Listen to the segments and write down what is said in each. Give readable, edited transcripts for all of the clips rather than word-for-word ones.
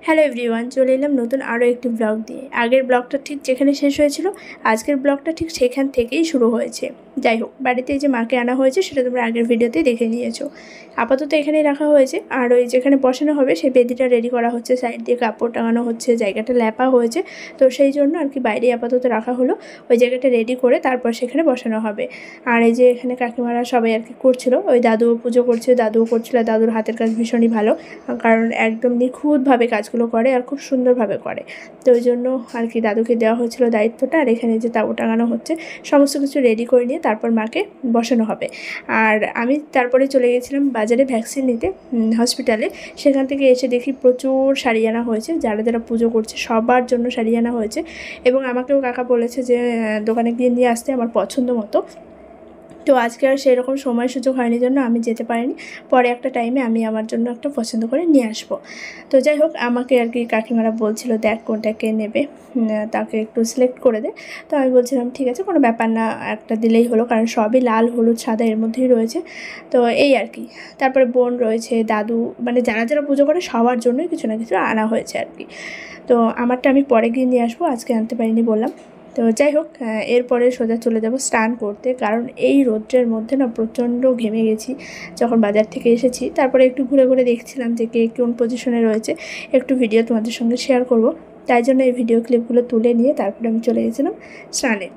Hello everyone, চলে এলাম নতুন আরও একটি ব্লগ দিয়ে। আগের ব্লগটা ঠিক যেখানে শেষ হয়েছিল, আজকের ব্লগটা ঠিক সেখান থেকেই শুরু হয়েছে। যাই হোক, বাড়িতে যে মাকে আনা হয়েছে সেটা তোমরা আগের ভিডিওতেই দেখে নিয়েছো। আপাতত এখানেই রাখা হয়েছে, আর ওই যেখানে বসানো হবে সেই বেদিটা রেডি করা হচ্ছে, সাইড দিয়ে কাপড় টাঙানো হচ্ছে, জায়গাটা ল্যাপা হয়েছে। তো সেই জন্য আর কি বাইরে আপাতত রাখা হলো, ওই জায়গাটা রেডি করে তারপর সেখানে বসানো হবে। আর এই যে এখানে কাকিমারা সবাই আর কি করছিল, ওই দাদুও পুজো করছিল, দাদুও করছিল। দাদুর হাতের কাজ ভীষণই ভালো, কারণ একদম নিখুঁতভাবে কাজগুলো করে আর খুব সুন্দরভাবে করে। তো ওই জন্য আর কি দাদুকে দেওয়া হয়েছিল দায়িত্বটা। আর এখানে যে তাবু টাঙানো হচ্ছে, সমস্ত কিছু রেডি করে নিয়ে তারপর মাকে বসানো হবে। আর আমি তারপরে চলে গেছিলাম বাজারে ভ্যাকসিন নিতে, হসপিটালে। সেখান থেকে এসে দেখি প্রচুর শাড়ি আনা হয়েছে, যারা যারা পুজো করছে সবার জন্য শাড়ি আনা হয়েছে। এবং আমাকেও কাকা বলেছে যে দোকানে গিয়ে নিয়ে আসতে আমার পছন্দ মতো। তো আজকে আর সেরকম সময় সুযোগ হয়নি জন্য আমি যেতে পারিনি। পরে একটা টাইমে আমি আমার জন্য একটা পছন্দ করে নিয়ে আসবো। তো যাই হোক, আমাকে আর কি কাকিমারা বলছিল দেখ কোনটাকে নেবে, তাকে একটু সিলেক্ট করে দে। তো আমি বলছিলাম ঠিক আছে, কোনো ব্যাপার না, একটা দিলেই হলো, কারণ সবই লাল হলুদ সাদা এর মধ্যেই রয়েছে। তো এই আর কি। তারপরে বোন রয়েছে, দাদু, মানে যারা যারা পুজো করে সবার জন্যই কিছু না কিছু আনা হয়েছে আর কি। তো আমারটা আমি পরে গিয়ে নিয়ে আসবো, আজকে আনতে পারিনি বললাম। তো যাই হোক, এরপরে সোজা চলে যাব স্নান করতে, কারণ এই রোদ্রের মধ্যে না প্রচণ্ড ঘেমে গেছি যখন বাজার থেকে এসেছি। তারপরে একটু ঘুরে ঘুরে দেখছিলাম যে কে কোন পজিশনে রয়েছে, একটু ভিডিও তোমাদের সঙ্গে শেয়ার করব। তাই জন্য এই ভিডিও ক্লিপগুলো তুলে নিয়ে তারপরে আমি চলে গেছিলাম স্নানে।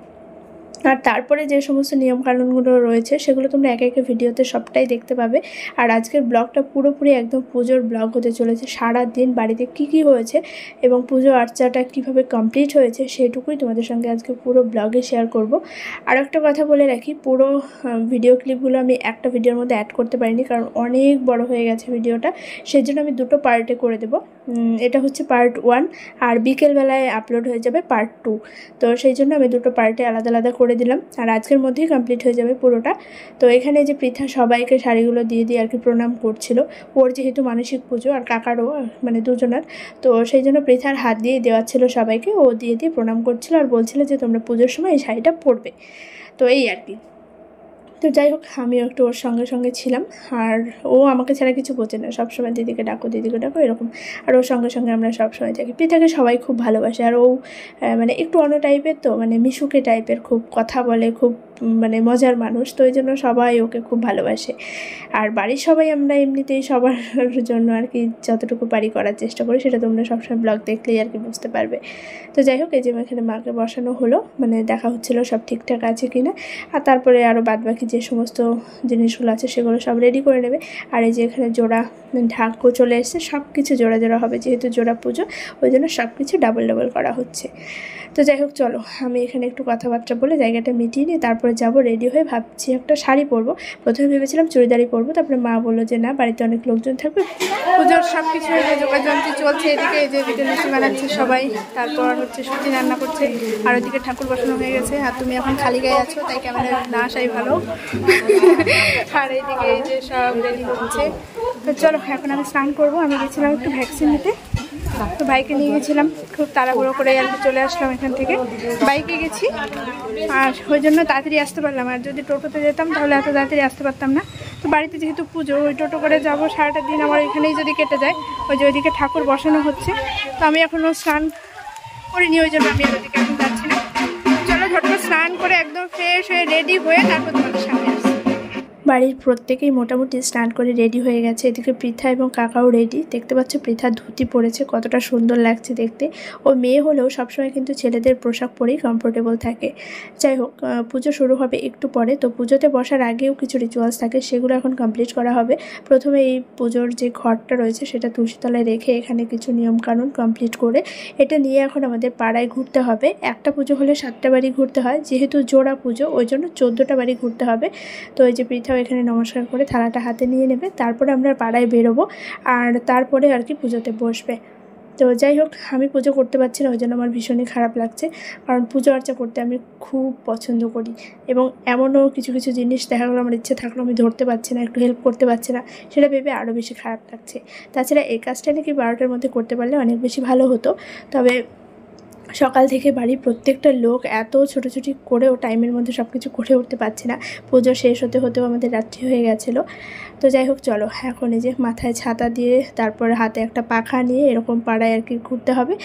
আর তারপরে যে সমস্ত নিয়মকানুনগুলো রয়েছে সেগুলো তোমরা একে একে ভিডিওতে সবটাই দেখতে পাবে। আর আজকের ব্লগটা পুরোপুরি একদম পুজোর ব্লগ হতে চলেছে। সারা দিন বাড়িতে কি হয়েছে এবং পুজো আর্চাটা কিভাবে কমপ্লিট হয়েছে সেটুকুই তোমাদের সঙ্গে আজকে পুরো ব্লগে শেয়ার করব। আর একটা কথা বলে রাখি, পুরো ভিডিও ক্লিপগুলো আমি একটা ভিডিওর মধ্যে অ্যাড করতে পারিনি, কারণ অনেক বড় হয়ে গেছে ভিডিওটা। সেই জন্য আমি দুটো পার্টে করে দেবো। এটা হচ্ছে পার্ট 1, আর বিকেলবেলায় আপলোড হয়ে যাবে পার্ট 2। তো সেই জন্য আমি দুটো পার্টে আলাদা আলাদা করে দিলাম, আর আজকের মধ্যেই কমপ্লিট হয়ে যাবে পুরোটা। তো এখানে যে পৃথা সবাইকে শাড়িগুলো দিয়ে দিয়ে আর কি প্রণাম করছিল। ওর যেহেতু মানসিক পুজো, আর কাকারও, মানে দুজনার। তো সেই জন্য পৃথার হাত দিয়ে দেওয়া ছিল সবাইকে, ও দিয়ে দিয়ে প্রণাম করছিল আর বলছিল যে তোমরা পুজোর সময় এই শাড়িটা পরবে। তো এই আর কি। তো যাই হোক, আমিও একটু ওর সঙ্গে সঙ্গে ছিলাম। আর ও আমাকে ছাড়া কিছু বোঝে না, সবসময় দিদিকে ডাকো দিদিকে ডাকো এরকম। আর ওর সঙ্গে সঙ্গে আমরা সবসময় থাকি। পৃথাকে সবাই খুব ভালোবাসে। আর ও মানে একটু অন্য টাইপের, তো মানে মিশুকে টাইপের, খুব কথা বলে, খুব মানে মজার মানুষ। তো ওই জন্য সবাই ওকে খুব ভালোবাসে। আর বাড়ির সবাই আমরা এমনিতেই সবার জন্য আর কি যতটুকু পারি করার চেষ্টা করি, সেটা তোমরা সবসময় ব্লগ দেখলেই আর কি বুঝতে পারবে। তো যাই হোক, এই যে এখানে মাকে বসানো হলো, মানে দেখা হচ্ছিলো সব ঠিকঠাক আছে কি না। আর তারপরে আরও বাদবাকি যে সমস্ত জিনিসগুলো আছে সেগুলো সব রেডি করে নেবে। আর এই যে এখানে জোড়া ঢাকও চলে এসছে, সব কিছু জোড়া জোড়া হবে, যেহেতু জোড়া পুজো ওই জন্য সব কিছু ডাবল ডাবল করা হচ্ছে। তো যাই হোক, চলো আমি এখানে একটু কথাবার্তা বলে জায়গাটা মিটিয়ে নিয়ে তারপরে যাব। রেডি হয়ে ভাবছি একটা শাড়ি পরবো। প্রথমে ভেবেছিলাম চুড়িদারই পরবো, তারপরে মা বললো যে না, বাড়িতে অনেক লোকজন থাকবে, পুজোর সব কিছু যোগাযন্ত্র চলছে। এদিকে এই যে এদিকে লুচি বানাচ্ছে সবাই, তারপর হচ্ছে সুজি রান্না করছে, আর ওদিকে ঠাকুর বসানো হয়ে গেছে। আর তুমি এখন খালি গায়ে আছো, তাই ক্যামেরা না আসাই ভালো। আর এইদিকে এই যে সব রেডি হচ্ছে। তো চলো, এখন আমি স্নান করবো। আমি গেছিলাম একটু ভ্যাকসিন নিতে, তো ভাইকে নিয়ে গেছিলাম, খুব তাড়াহুড়ো করে আর কি চলে আসলাম এখান থেকে। বাইকে গেছি, আর ওই জন্য তাড়াতাড়ি আসতে পারলাম। আর যদি টোটোতে যেতাম তাহলে এত তাড়াতাড়ি আসতে পারতাম না। তো বাড়িতে যেহেতু পুজো, ওই টোটো করে যাবো, সারাটা দিন আমার এখানেই যদি কেটে যায়। ওই যে ওইদিকে ঠাকুর বসানো হচ্ছে, তো আমি এখনও স্নান করিনি, ওই জন্য আমি ওইদিকে এখন যাচ্ছি না। চলো ঝটপট স্নান করে একদম ফ্রেশ হয়ে রেডি হয়ে তারপর তোমাদের সামনে আসছি। বাড়ির প্রত্যেকেই মোটামুটি স্নান করে রেডি হয়ে গেছে। এদিকে পৃথা এবং কাকাও রেডি। দেখতে পাচ্ছ পৃথা ধুতি পরেছে, কতটা সুন্দর লাগছে দেখতে। ও মেয়ে হলেও সবসময় কিন্তু ছেলেদের পোশাক পরেই কমফোর্টেবল থাকে। যাই হোক, পুজো শুরু হবে একটু পরে। তো পুজোতে বসার আগেও কিছু রিচুয়ালস থাকে, সেগুলো এখন কমপ্লিট করা হবে। প্রথমে এই পুজোর যে ঘরটা রয়েছে সেটা তুলসীতলায় রেখে এখানে কিছু নিয়মকানুন কমপ্লিট করে এটা নিয়ে এখন আমাদের পাড়ায় ঘুরতে হবে। একটা পুজো হলে 7টা বাড়ি ঘুরতে হয়, যেহেতু জোড়া পুজো ওই জন্য 14টা বাড়ি ঘুরতে হবে। তো এই যে পৃথা এখানে নমস্কার করে থালাটা হাতে নিয়ে নেবে, তারপরে আমরা পাড়ায় বেরোবো। আর তারপরে আর কি পুজোতে বসবে। তো যাই হোক, আমি পুজো করতে পারছি না, ওই জন্য আমার ভীষণই খারাপ লাগছে, কারণ পুজো আর্চা করতে আমি খুব পছন্দ করি। এবং এমনও কিছু কিছু জিনিস দেখা গেলো আমার ইচ্ছে থাকলেও আমি ধরতে পারছি না, একটু হেল্প করতে পারছি না, সেটা ভেবে আরও বেশি খারাপ লাগছে। তাছাড়া এই কাজটা নাকি 12টার মধ্যে করতে পারলে অনেক বেশি ভালো হতো। তবে সকাল থেকে বাড়ির প্রত্যেকটা লোক এত ছোটাছুটি করেও টাইমের মধ্যে সব কিছু করে উঠতে পারছি না। পুজো শেষ হতে হতেও আমাদের রাত্রি হয়ে গেছিলো। তো যাই হোক চলো, এখন এই যে মাথায় ছাতা দিয়ে তারপরে হাতে একটা পাখা নিয়ে এরকম পাড়ায় আর কি ঘুরতে হবে।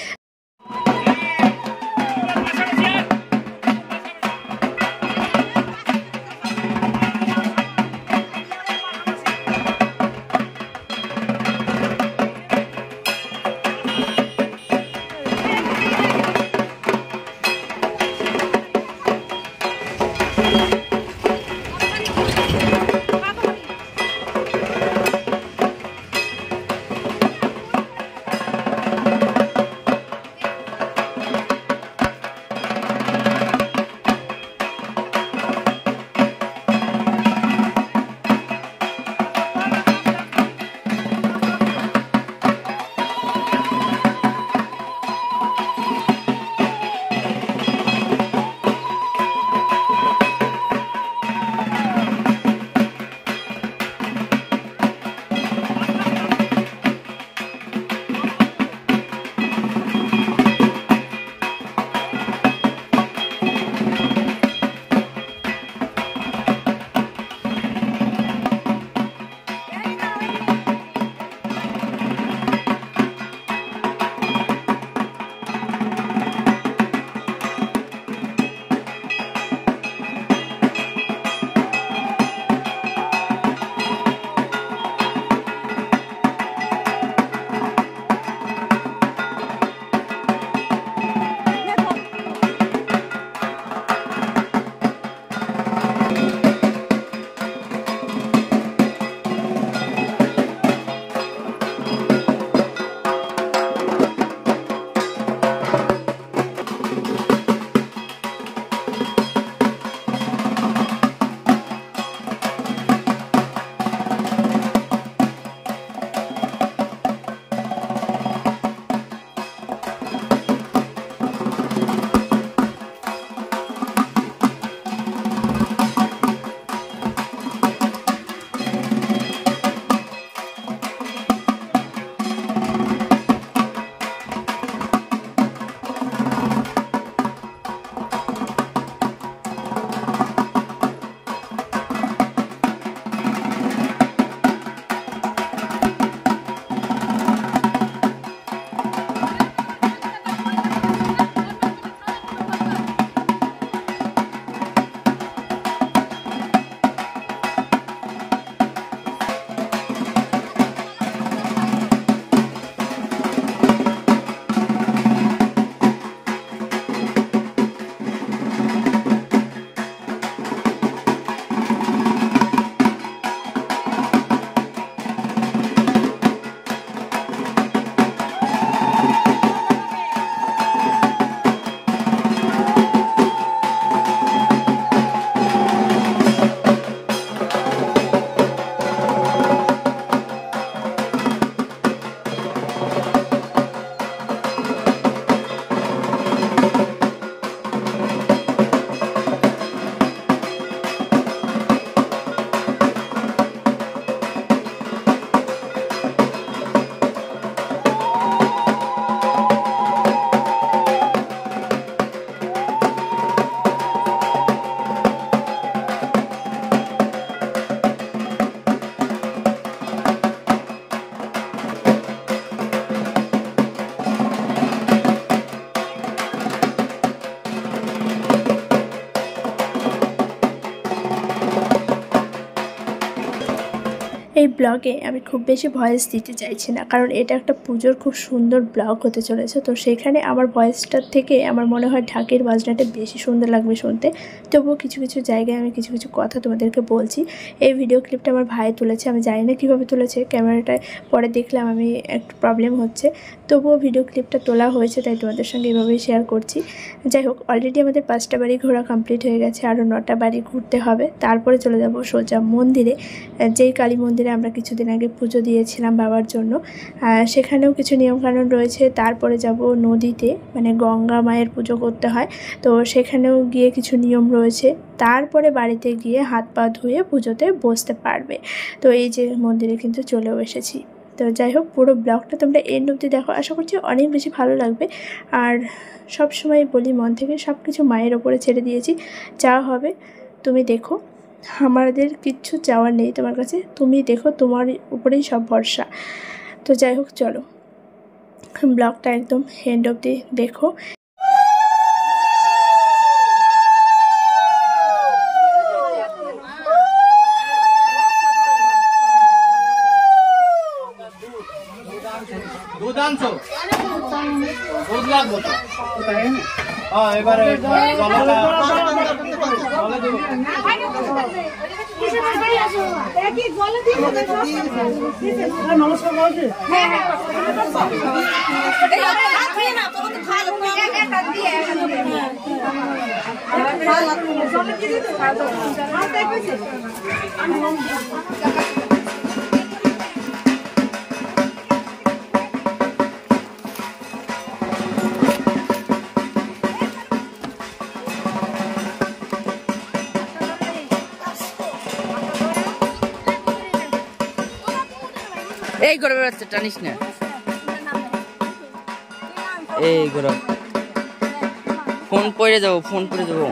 এই ব্লগে আমি খুব বেশি ভয়েস দিতে চাইছি না, কারণ এটা একটা পুজোর খুব সুন্দর ব্লগ হতে চলেছে। তো সেখানে আমার ভয়েসটার থেকে আমার মনে হয় ঢাকের বাজনাটা বেশি সুন্দর লাগবে শুনতে। তবুও কিছু কিছু জায়গায় আমি কিছু কিছু কথা তোমাদেরকে বলছি। এই ভিডিও ক্লিপটা আমার ভাই তুলেছে, আমি জানি না কীভাবে তুলেছে, ক্যামেরাটায় পরে দেখলাম আমি একটু প্রবলেম হচ্ছে, তবুও ভিডিও ক্লিপটা তোলা হয়েছে, তাই তোমাদের সঙ্গে এভাবেই শেয়ার করছি। যাই হোক, অলরেডি আমাদের 5টা বাড়ি ঘোরা কমপ্লিট হয়ে গেছে, আরও 9টা বাড়ি ঘুরতে হবে, তারপরে চলে যাব সোজা মন্দিরে। যেই কালী মন্দিরে আমরা কিছুদিন আগে পুজো দিয়েছিলাম বাবার জন্য, সেখানেও কিছু নিয়মকানুন রয়েছে। তারপরে যাব নদীতে, মানে গঙ্গা মায়ের পুজো করতে হয়, তো সেখানেও গিয়ে কিছু নিয়ম রয়েছে। তারপরে বাড়িতে গিয়ে হাত পা ধুয়ে পুজোতে বসতে পারবে। তো এই যে মন্দিরে কিন্তু চলেও এসেছি। তো যাই হোক, পুরো ব্লগটা তোমরা এন্ড অবধি দেখো, আশা করছি অনেক বেশি ভালো লাগবে। আর সব সময় বলি মন থেকে সব কিছু মায়ের ওপরে ছেড়ে দিয়েছি, যা হবে তুমি দেখো, আমাদের কিচ্ছু চাওয়ার নেই তোমার কাছে, তুমি দেখো, তোমার উপরেই সব ভরসা। তো যাই হোক, চলো ব্লগটা একদম এন্ড অবধি দেখো। দুধ আনছো? দুধ লাগবে তো? হ্যাঁ, এবারে এই করে বেড়াচ্ছে, টানিস না। এই করে ফোন পড়ে যাবো, ফোন পড়ে যাবো।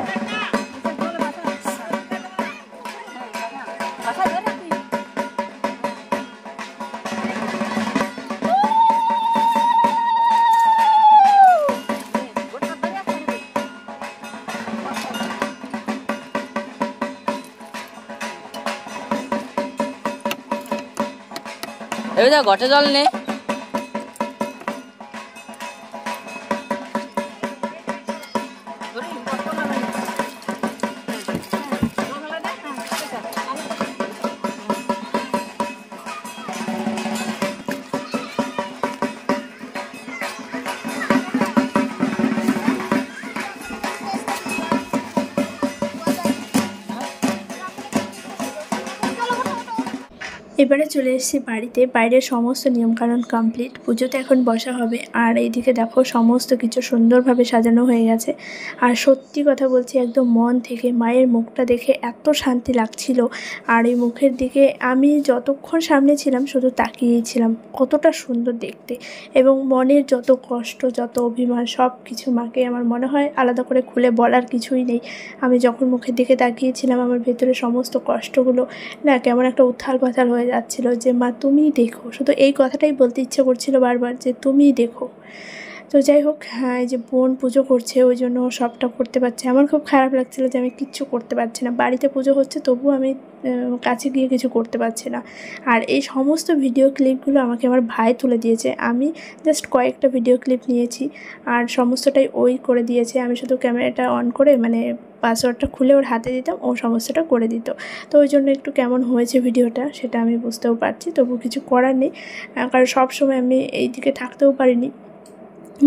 এবার ঘটে জল নে। এবারে চলে এসেছি বাড়িতে, বাইরের সমস্ত নিয়মকানুন কমপ্লিট, পুজোতে এখন বসা হবে। আর এইদিকে দেখো সমস্ত কিছু সুন্দরভাবে সাজানো হয়ে গেছে। আর সত্যি কথা বলছি, একদম মন থেকে মায়ের মুখটা দেখে এত শান্তি লাগছিল। আর এই মুখের দিকে আমি যতক্ষণ সামনে ছিলাম শুধু তাকিয়েই ছিলাম, কতটা সুন্দর দেখতে। এবং মনের যত কষ্ট, যত অভিমান, সব কিছু মাকে আমার মনে হয় আলাদা করে খুলে বলার কিছুই নেই। আমি যখন মুখের দিকে তাকিয়েছিলাম, আমার ভেতরে সমস্ত কষ্টগুলো না কেমন একটা উথাল পাথাল হয়ে যাচ্ছিল, যে মা তুমিই দেখো, শুধু এই কথাটাই বলতে ইচ্ছে করছিল বারবার, যে তুমিই দেখো। তো যাই হোক, হ্যাঁ, এই যে বোন পুজো করছে ওই জন্য সবটা করতে পারছে। আমার খুব খারাপ লাগছিলো যে আমি কিচ্ছু করতে পারছি না, বাড়িতে পুজো হচ্ছে তবুও আমি কাছে গিয়ে কিছু করতে পারছি না। আর এই সমস্ত ভিডিও ক্লিপগুলো আমাকে আমার ভাই তুলে দিয়েছে, আমি জাস্ট কয়েকটা ভিডিও ক্লিপ নিয়েছি আর সমস্তটাই ওই করে দিয়েছে। আমি শুধু ক্যামেরাটা অন করে মানে পাসওয়ার্ডটা খুলে ওর হাতে দিতাম, ও সমস্তটা করে দিত। তো ওই জন্য একটু কেমন হয়েছে ভিডিওটা সেটা আমি বুঝতেও পারছি, তবু কিছু করার নেই, কারণ সব সময় আমি এই দিকে থাকতেও পারিনি।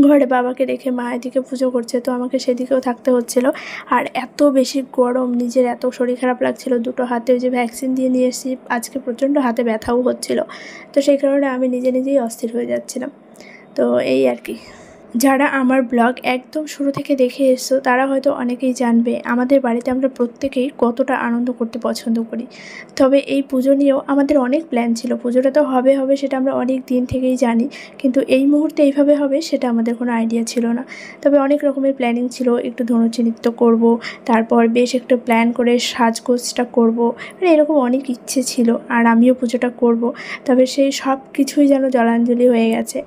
ঘরে বাবাকে রেখে মা এদিকে পুজো করছে, তো আমাকে সেদিকেও থাকতে হচ্ছিলো। আর এত বেশি গরম, নিজের এত শরীর খারাপ লাগছিলো, দুটো হাতে ওই যে ভ্যাকসিন দিয়ে নিয়ে এসেছি, আজকে প্রচণ্ড হাতে ব্যথাও হচ্ছিলো। তো সেই কারণে আমি নিজেই অস্থির হয়ে যাচ্ছিলাম। তো এই আর কি। যারা আমার ব্লগ একদম শুরু থেকে দেখে এসছো তারা হয়তো অনেকেই জানবে আমাদের বাড়িতে আমরা প্রত্যেকেই কতটা আনন্দ করতে পছন্দ করি। তবে এই পুজো নিয়েও আমাদের অনেক প্ল্যান ছিল, পুজোটা তো হবে সেটা আমরা অনেক দিন থেকেই জানি, কিন্তু এই মুহূর্তে এইভাবে হবে সেটা আমাদের কোনো আইডিয়া ছিল না। তবে অনেক রকমের প্ল্যানিং ছিল, একটু ধনুচি নৃত্য করবো, তারপর বেশ একটু প্ল্যান করে সাজগোজটা করবো, মানে এরকম অনেক ইচ্ছে ছিল। আর আমিও পুজোটা করব, তবে সেই সব কিছুই যেন জলাঞ্জলি হয়ে গেছে।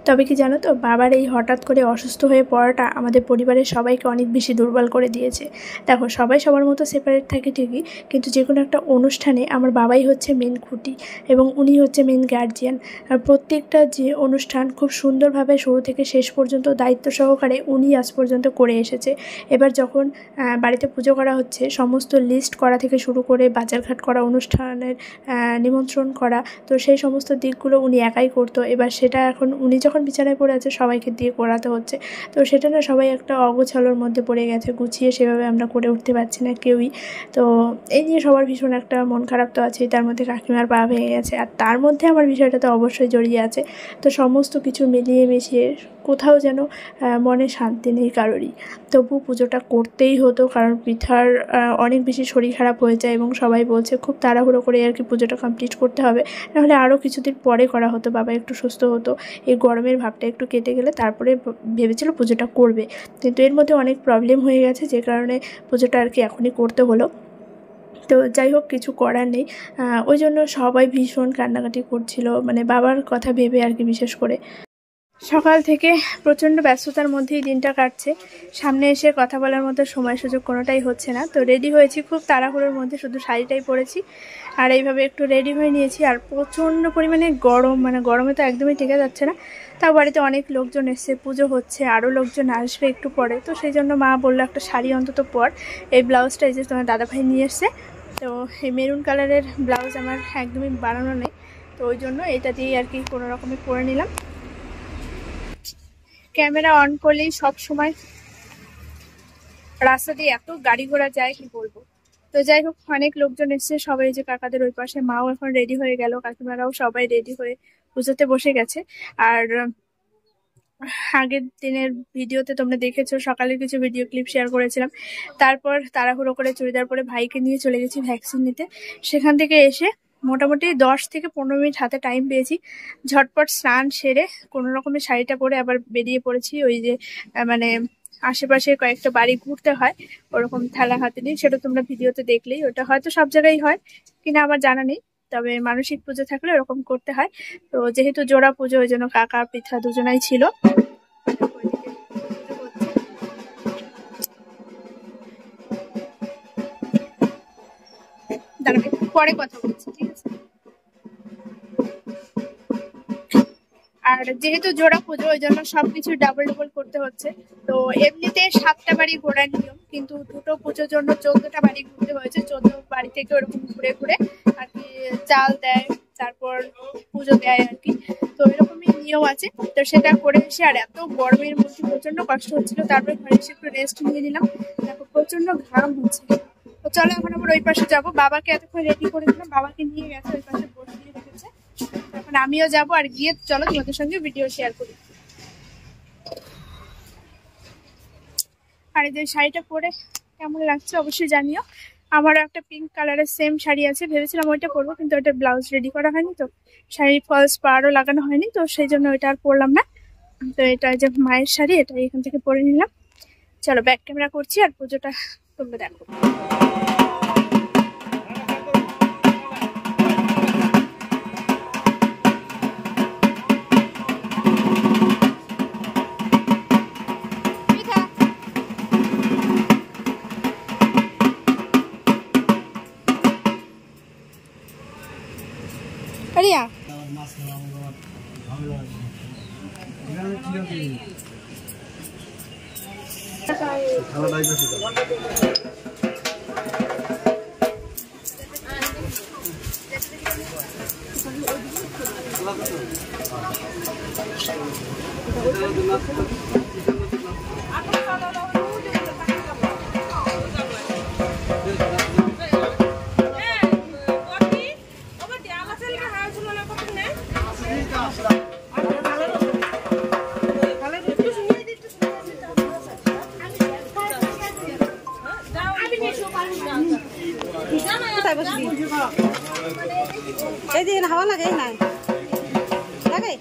তবে কি জানো তো, বাবার এই হঠাৎ করে অসুস্থ হয়ে পড়াটা আমাদের পরিবারের সবাইকে অনেক বেশি দুর্বল করে দিয়েছে। দেখো, সবাই সবার মতো সেপারেট থাকে ঠিকই, কিন্তু যে কোনো একটা অনুষ্ঠানে আমার বাবাই হচ্ছে মেন খুঁটি এবং উনি হচ্ছে মেন গার্জিয়ান। আর প্রত্যেকটা যে অনুষ্ঠান খুব সুন্দরভাবে শুরু থেকে শেষ পর্যন্ত দায়িত্ব সহকারে উনি আজ পর্যন্ত করে এসেছে। এবার যখন বাড়িতে পুজো করা হচ্ছে, সমস্ত লিস্ট করা থেকে শুরু করে বাজারঘাট করা, অনুষ্ঠানের নিমন্ত্রণ করা, তো সেই সমস্ত দিকগুলো উনি একাই করতো। এবার সেটা এখন উনি যখন বিছানায় পড়ে আছে সবাইকে দিয়ে করাতে হচ্ছে, তো সেটা না সবাই একটা অগোছালোর মধ্যে পড়ে গেছে, গুছিয়ে সেভাবে আমরা করে উঠতে পারছি না কেউই। তো এই নিয়ে সবার ভীষণ একটা মন খারাপ তো আছেই, তার মধ্যে কাকিমার পা ভেঙে গেছে, আর তার মধ্যে আমার বিষয়টা তো অবশ্যই জড়িয়ে আছে। তো সমস্ত কিছু মিলিয়ে মিশিয়ে কোথাও যেন মনে শান্তি নেই কারোরই। তবু পুজোটা করতেই হতো, কারণ পৃথার অনেক বেশি শরীর খারাপ হয়ে যায় এবং সবাই বলছে খুব তাড়াহুড়ো করে আর কি পুজোটা কমপ্লিট করতে হবে, নাহলে আরও কিছুদিন পরে করা হতো, বাবা একটু সুস্থ হতো, এই গরমের ভাবটা একটু কেটে গেলে তারপরে ভেবেছিল পুজোটা করবে। কিন্তু এর মধ্যে অনেক প্রবলেম হয়ে গেছে, যে কারণে পুজোটা আর কি এখনই করতে হলো। তো যাই হোক, কিছু করার নেই। ওই জন্য সবাই ভীষণ কান্নাকাটি করছিল, মানে বাবার কথা ভেবে আর কি। বিশেষ করে সকাল থেকে প্রচণ্ড ব্যস্ততার মধ্যেই দিনটা কাটছে, সামনে এসে কথা বলার মতো সময় সুযোগ কোনোটাই হচ্ছে না। তো রেডি হয়েছি খুব তাড়াহুড়োর মধ্যে, শুধু শাড়িটাই পরেছি আর এইভাবে একটু রেডি হয়ে নিয়েছি। আর প্রচণ্ড পরিমাণে গরম, মানে গরমে তো একদমই টেকা যাচ্ছে না। তাও বাড়িতে অনেক লোকজন এসছে, পুজো হচ্ছে, আরও লোকজন আসবে একটু পরে। তো সেই জন্য মা বললো একটা শাড়ি অন্তত পর। এই ব্লাউজটা এই যে তোমার দাদাভাই নিয়ে এসছে, তো এই মেরুন কালারের ব্লাউজ আমার একদমই বানানো নেই, তো ওই জন্য এটা দিয়েই আর কি কোনো রকমে পরে নিলাম। ক্যামেরা অন করলেই সব সময় রাস্তা দিয়ে এত গাড়ি ঘোড়া যায় কি বলবো। তো যাই হোক, অনেক লোকজন এসছে, সবাই যে কাকাদের ওই পাশে, মাও এখন রেডি হয়ে গেল, কাকিমারাও সবাই রেডি হয়ে পুজোতে বসে গেছে। আর আগের দিনের ভিডিওতে তোমরা দেখেছো, সকালের কিছু ভিডিও ক্লিপ শেয়ার করেছিলাম। তারপর তাড়াহুড়ো করে চুড়িদার পরে ভাইকে নিয়ে চলে গেছি ভ্যাকসিন নিতে। সেখান থেকে এসে মোটামুটি 10 থেকে 15 মিনিট হাতে টাইম পেয়েছি, ঝটপট স্নান সেরে কোনো রকমের শাড়িটা পরে আবার বেরিয়ে পড়েছি। ওই যে মানে আশেপাশে কয়েকটা বাড়ি ঘুরতে হয়, ওরকম থালা হাতে নিয়ে, সেটা তোমরা ভিডিওতে দেখলেই। ওটা হয়তো সব জায়গায় হয় কিনা আমার জানা নেই, তবে মানসিক পুজো থাকলে এরকম করতে হয়। তো যেহেতু জোড়া পুজো, ওই জন্য কাকা পৃথা দুজনাই ছিল। দাঁড়াবে, পরে কথা বলছি, ঠিক আছে। আর যেহেতু জোড়া পুজো, ওই জন্য সবকিছু ডাবল ডাবল করতে হচ্ছে। তো এমনিতে 7টা বাড়ি ঘোরার নিয়ম, কিন্তু দুটো পুজোর জন্য 14টা বাড়ি ঘুরতে হয়েছে। 14 বাড়ি থেকে ওরকম ঘুরে ঘুরে আর কি চাল দেয়, তারপর পুজো দেয় আর কি। তো এরকমই নিয়ম আছে, তো সেটা করে এসে আর এত গরমের মধ্যে প্রচন্ড কষ্ট হচ্ছিল। তারপরে ঘরে এসে একটু রেস্ট নিয়ে নিলাম, দেখো প্রচন্ড ঘাম হচ্ছে। তো চলো এখন আবার ওই পাশে যাবো, বাবাকে এতক্ষণ রেডি করে দিলাম, বাবাকে নিয়ে গেছে ওই পাশে বসিয়ে রেখেছে। এখন আমিও যাবো, আর গিয়ে চলো তোমাদের সঙ্গে ভিডিও শেয়ার করি। আর এই যে শাড়িটা পরে কেমন লাগছে অবশ্যই জানিও। আমারও একটা পিঙ্ক কালারের সেম শাড়ি আছে, ভেবেছিলাম ওইটা পরবো, কিন্তু ওইটা ব্লাউজ রেডি করা হয়নি, তো শাড়ি ফলস পাড়ও লাগানো হয়নি, তো সেই জন্য ওইটা আর পরলাম না। তো এটা যে মায়ের শাড়ি, এটা এখান থেকে পরে নিলাম। চলো ব্যাক ক্যামেরা করছি, আর পুজোটা তোমরা দেখো। রিয়া এদিন হাওয়া লাগে নাই লাগে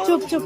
চুপ চুপ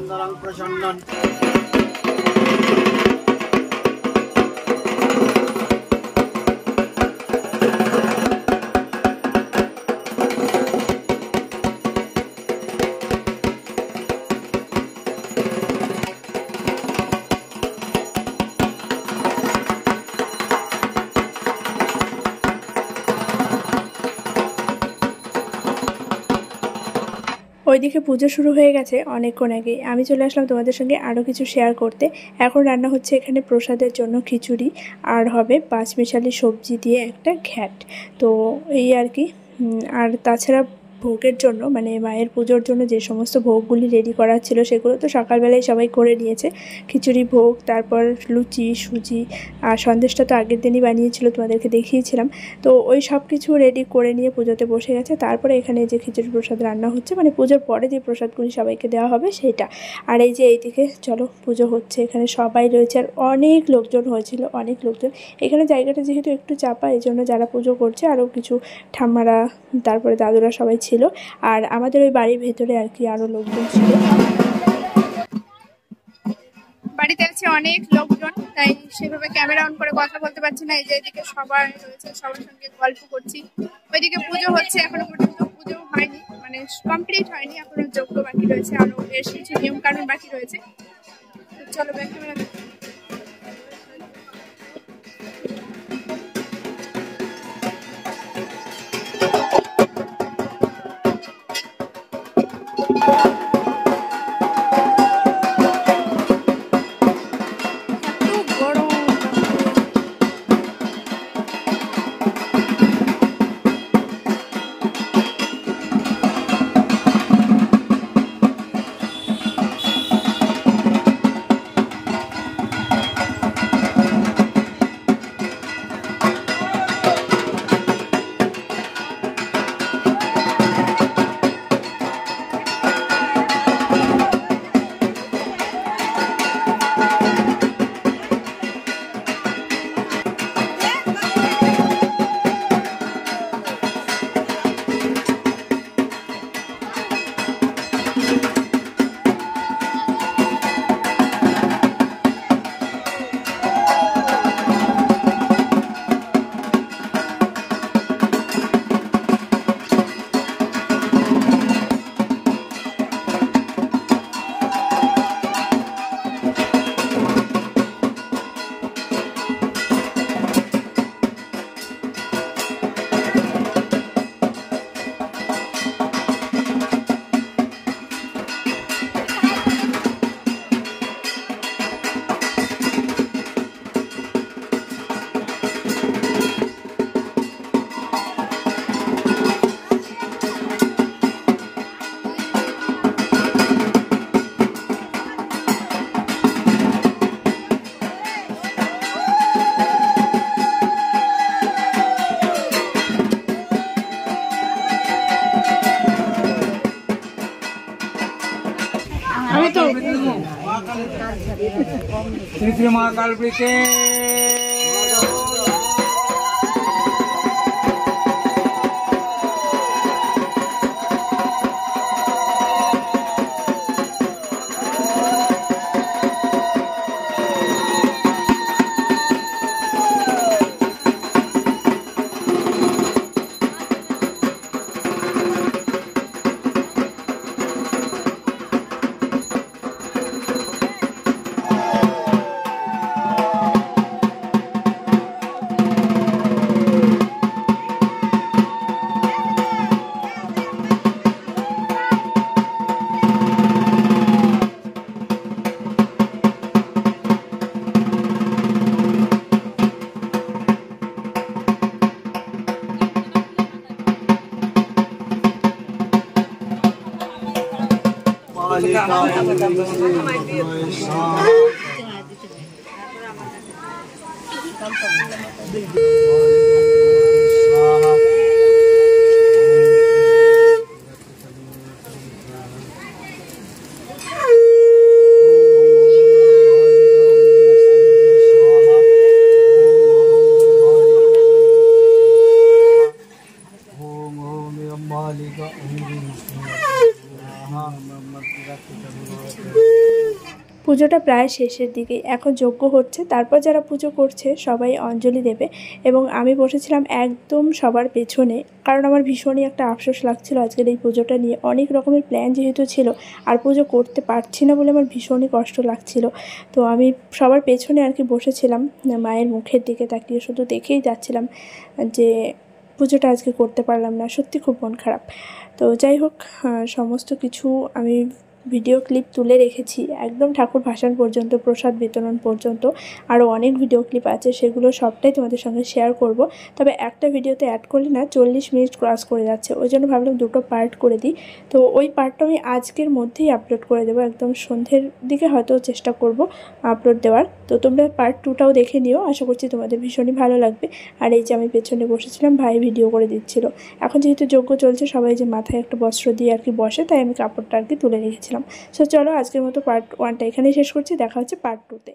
ওইদিকে পুজো শুরু হয়ে গেছে অনেকক্ষণ আগেই। আমি চলে আসলাম তোমাদের সঙ্গে আরও কিছু শেয়ার করতে। এখন রান্না হচ্ছে এখানে প্রসাদের জন্য খিচুড়ি, আর হবে পাঁচমিশালি সবজি দিয়ে একটা ঘ্যাট। তো এই আর কি। আর তাছাড়া ভোগের জন্য মানে মায়ের পুজোর জন্য যে সমস্ত ভোগগুলি রেডি করা ছিল সেগুলো তো সকালবেলায় সবাই করে নিয়েছে। খিচুড়ি ভোগ, তারপর লুচি, সুজি, আর সন্দেশটা তো আগের দিনই বানিয়েছিল, তোমাদেরকে দেখিয়েছিলাম। তো ওই সব কিছু রেডি করে নিয়ে পুজোতে বসে গেছে। তারপরে এখানে যে খিচুড়ি প্রসাদ রান্না হচ্ছে, মানে পুজোর পরে যে প্রসাদগুলি সবাইকে দেওয়া হবে সেইটা। আর এই যে এইদিকে চলো পুজো হচ্ছে, এখানে সবাই রয়েছে আর অনেক লোকজন হয়েছিল, অনেক লোকজন। এখানে জায়গাটা যেহেতু একটু চাপা, এই জন্য যারা পুজো করছে আরও কিছু ঠাম্মারা, তারপরে দাদুরা সবাই ছিল। আর আমাদের ওই বাড়ির ভেতরে আর কি আরও লোকজন ছিল। বাড়িতে আছে অনেক লোকজন, তাই সেভাবে ক্যামেরা অন করে কথা বলতে পারছি না। এই যে এদিকে সবাই রয়েছে, সবার সঙ্গে গল্প করছি। ওইদিকে পুজো হচ্ছে, এখনো পর্যন্ত পুজো হয়নি, মানে কমপ্লিট হয়নি, এখনো যজ্ঞ বাকি রয়েছে, আরো বেশ কিছু নিয়ম কানুন বাকি রয়েছে। চলো ব্যাক ক্যামেরা। श्री श्री महाकाल प्रीते পুজোটা প্রায় শেষের দিকে, এখন যজ্ঞ হচ্ছে, তারপর যারা পুজো করছে সবাই অঞ্জলি দেবে। এবং আমি বসেছিলাম একদম সবার পেছনে, কারণ আমার ভীষণই একটা আফসোস লাগছিল আজকের এই পুজোটা নিয়ে। অনেক রকমের প্ল্যান যেহেতু ছিল, আর পুজো করতে পারছি না বলে আমার ভীষণই কষ্ট লাগছিল। তো আমি সবার পেছনে আর কি বসেছিলাম, মায়ের মুখের দিকে তাকিয়ে শুধু দেখেই যাচ্ছিলাম যে পুজোটা আজকে করতে পারলাম না, সত্যি খুব মন খারাপ। তো যাই হোক, সমস্ত কিছু আমি ভিডিও ক্লিপ তুলে রেখেছি, একদম ঠাকুর ভাসান পর্যন্ত, প্রসাদ বিতরণ পর্যন্ত আরও অনেক ভিডিও ক্লিপ আছে, সেগুলো সবটাই তোমাদের সঙ্গে শেয়ার করব। তবে একটা ভিডিওতে অ্যাড করলে না 40 মিনিট ক্রস করে যাচ্ছে, ওই জন্য ভাবলাম দুটো পার্ট করে দিই। তো ওই পার্টটা আমি আজকের মধ্যেই আপলোড করে দেবো, একদম সন্ধ্যের দিকে হয়তো চেষ্টা করব আপলোড দেওয়ার। তো তোমরা পার্ট 2টাও দেখে নিও, আশা করছি তোমাদের ভীষণই ভালো লাগবে। আর এই যে আমি পেছনে বসেছিলাম, ভাই ভিডিও করে দিচ্ছিল। এখন যেহেতু যজ্ঞ চলছে, সবাই যে মাথায় একটা বস্ত্র দিয়ে আর কি বসে, তাই আমি কাপড়টা আর কি তুলে রেখেছিলাম। সো চলো, আজকের মতো পার্ট 1টা এখানেই শেষ করছি, দেখা হচ্ছে পার্ট 2তে।